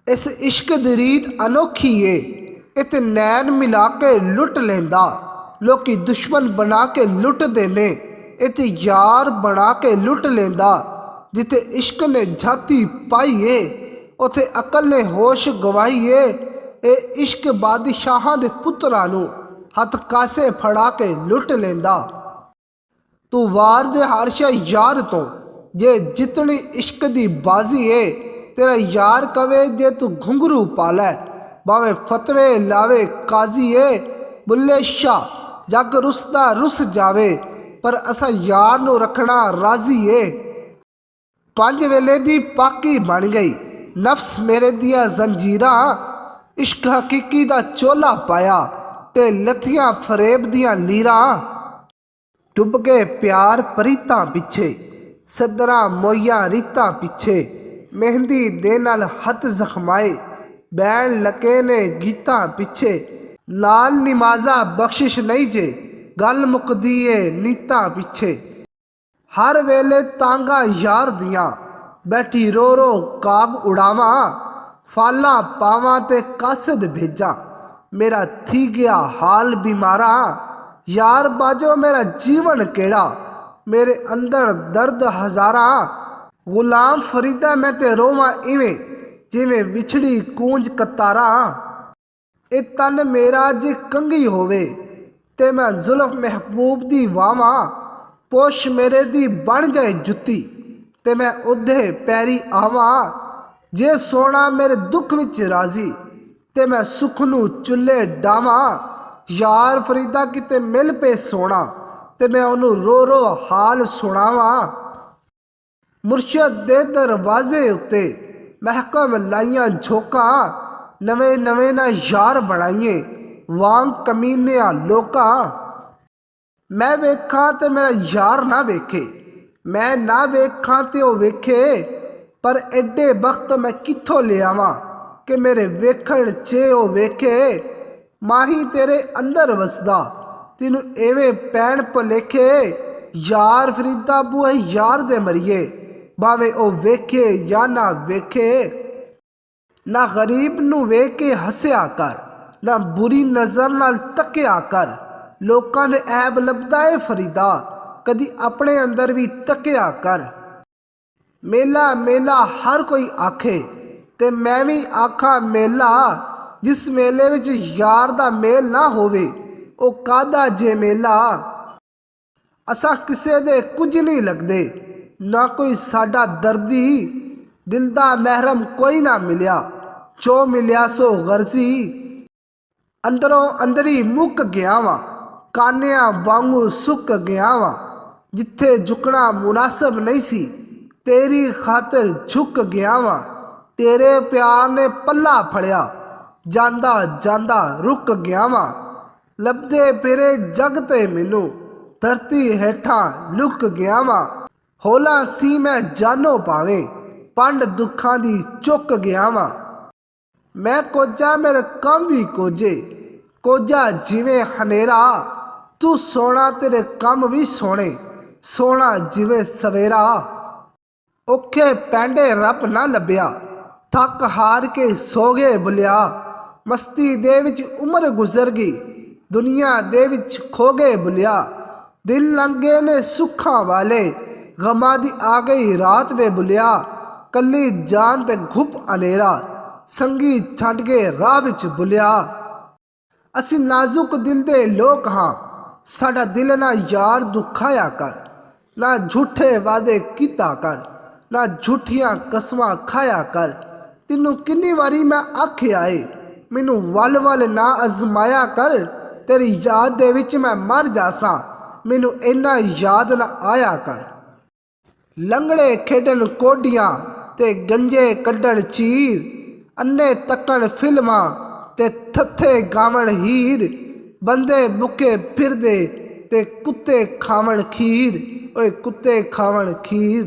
इस इश्क दी रीत अनोखी है, इत नैन मिला के लुट लेंदा। लोकी दुश्मन बना के लुटदे ने, इत यार बना के लुट लेंदा। जिथे इश्क ने झाती पाई है, उथे अकल ने होश गवाई है। ये इश्क बादशाहां दे पुत्रां नूं हथ कासे फड़ा के लुट लेंदा। तू वार दे हर शै यार तो, जे जितनी इश्क दी बाजी है। तेरा यार कवे जे तू घुंघरू पालै, भावे फतवे लावे काजी है। बुल्ले शाह जग रुसदा रुस जावे, पर असा यार नू रखना राजी है। पंज वेले दी पाकी बन गई नफ्स मेरे दिया जंजीरां। इश्क हकीकी दा चोला पाया, ते लथियां फरेब दियां लीरां। डुब गए प्यार परीतां पिछे, सदरा मोइया रीतां पिछे। मेहंदी दे नाल हथ जख्माए, बैन लके ने गीतां पिछे। लाल निमाजा बख्शिश नहीं जे, गल मुकदी ए नीतां पिछे। हर वेले तांगा यार दियां, बैठी रो रो काग उड़ावां। फालां पावां ते कासद भेजां, मेरा थी गया हाल बीमारा। यार बाजो मेरा जीवन केड़ा, मेरे अंदर दर्द हजारा। गुलाम फरीदा मैं ते रोवां इवें, जिवें विछड़ी कूंज कतारा। ए तन मेरा जे कंघी होवे, ते मैं जुल्फ महबूब दी वावां। पोश मेरे दी बन जाए जुत्ती, ते मैं ओदे पैरी आवां। जे सोना मेरे दुख विच राजी, ते मैं सुख नू चुल्ले डावां। यार फरीदा किते मिल पे सोना, ते मैं ओनू रो रो हाल सुणावां। मुर्शद दे दरवाजे उत्ते महकम लाइयां झोंकां। नवें नवें ना यार बनाइए वांग कमीनिया लोकां। मैं वेखां ते मेरा यार ना वेखे, मैं ना वेखां ते ओ वेखे। पर एडे वक्त मैं कित्थों ले आवां, कि मेरे वेखण चे ओ वेखे। माही तेरे अंदर वसदा, तेनू एवें पैण भुलेखे। यार फरीदा बूहे यार दे मरिए, भावें ओ वेखे या ना वेखे। ना गरीब नू वेख के हस्या कर, ना बुरी नज़र नाल तकिया कर। लोकां दे ऐब लभदा ए फरीदा, कदी अपने अंदर भी तकिया कर। मेला मेला हर कोई आखे, ते मैं भी आखां मेला। जिस मेले विच यार दा मेल ना होवे, ओ कादा जे मेला। असां किसे दे कुछ नहीं लगदे, ना कोई साडा दर्दी। दिल दा महरम कोई ना मिलिया, जो मिलिया सो गर्जी। अंदरों अंदरी मुक गया वां, कानिया वांगू सुक गया वां। जिथे झुकना मुनासिब नहीं सी, तेरी खातिर झुक गया वां। तेरे प्यार ने पल्ला फड़िया, जांदा जांदा रुक गया वां। लभदे फिरे जग ते मैनू, धरती हेठां लुक गया वां। होला सी मैं जानो पावे, पंड दुखां दी चुक गया वां। मैं कोजा मेरे कम भी कोजे, कोजा जिवें हनेरा। तू सोना तेरे कम भी सोने, सोना जिवें सवेरा। औखे पैंडे रब ना लभ्या, थक हार के सो गए बुलिया। मस्ती दे विच उम्र गुजर गई, दुनिया दे विच खो गए बुलिया। दिल लंघे ने सुखां वाले, गमां दी आ गई रात वे बुलिया। कली जान ते घुप अनेरा, संगी छड्ड के राह विच बुलिया। असी नाजुक दिल दे लोक हां, साडा दिल ना यार दुखाया कर। ना झूठे वादे कीता कर, ना झूठियां कसमां खाया कर। तेनू किन्नी वारी मैं आखिया ए, मैनू वल वल ना अजमाया कर। तेरी याद दे विच मैं मर जासां, मैनू इन्ना याद ना आया कर। लंगड़े खेडन कोडियां, ते गंजे कड्डण चीर। अन्ने तक्कण फिल्मां, ते थत्थे गावण हीर। बंदे भुखे फिरदे, ते कुत्ते खावण खीर। ओए कुत्ते खावण खीर।